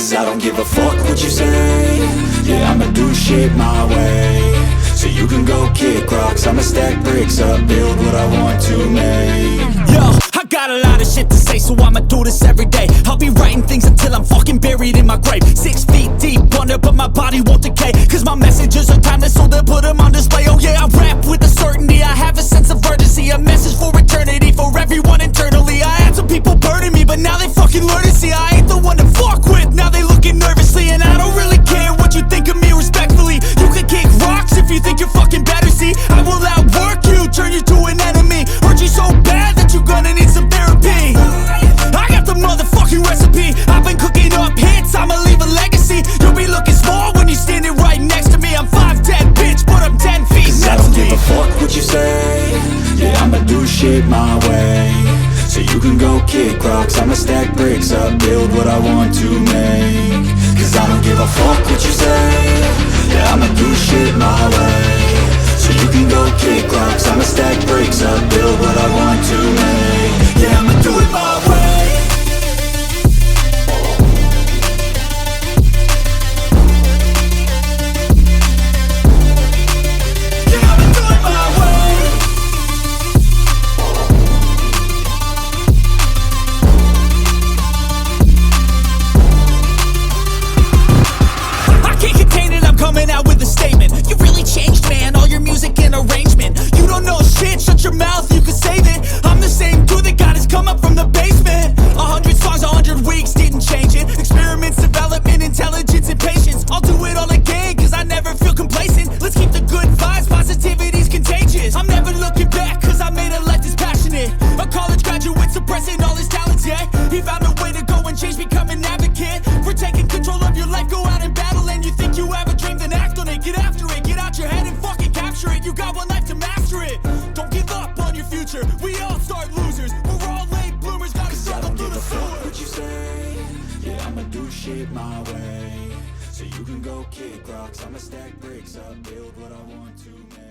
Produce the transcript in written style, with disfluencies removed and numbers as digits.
Cause I don't give a fuck what you say. Yeah, I'ma do shit my way. So you can go kick rocks, I'ma stack bricks up, build what I want to make. Yo, I got a lot of shit to say, so I'ma do this every day. I'll be writing things until I'm fucking buried in my grave. 6 feet deep under, but my body won't decay. Cause my messages are timeless, so they'll put them on display. Oh yeah, I rap with a certainty, I have a sense of urgency. A message for eternity, for everyone internally. I had some people burning me, but now they fucking learn to see I ain't the one to fuck with, now they looking nervously. And I don't really care what you think of me, respectfully. You can kick rocks if you think you're fucking better, see. I will outwork you, turn you to an enemy. Hurt you so bad that you're gonna need some therapy. I got the motherfucking recipe, I've been cooking up hits, I'ma leave a legacy. You'll be looking small when you're standing right next to me. I'm 5'10", bitch, but I'm 10 feet Cause I don't give a fuck what you say. Yeah, I'ma do shit my way. So you can go kick rocks, I'ma stack bricks up, build what I want to make. Cause I don't give a fuck what you say. Yeah, I'ma do shit my way. So you can go kick rocks, I'ma stack bricks up, build what I want to make. Yeah, I'ma do it my way. Yeah, I'ma do it my way. I can't contain it, I'm coming out with a statement. You really changed, man, all your music and arrangement. You don't know shit, shut your mouth, you can save it. I'm the same dude that got his come up from the basement. 100 songs, 100 weeks, didn't change it. Experiments, development, intelligence, and patience. I'll do it all again, cause I never feel complacent. Let's keep the good vibes, positivity's contagious. I'm never looking back, cause I made a life that's passionate. A college graduate suppressing all his talents, yeah. He found a way to go and change, become an advocate. For taking control of your life, go out and battle. And you think you have a dream, then act on it. Get after it, get out your head and fucking capture it. You got one life to master it. Don't give up on your future, we all start losers. We're all late bloomers, gotta Cause I struggle don't through give the a fuck sewer. what you say. Yeah, I'ma do shit my way. So you can go kick rocks, I'ma stack bricks up, build what I want to make.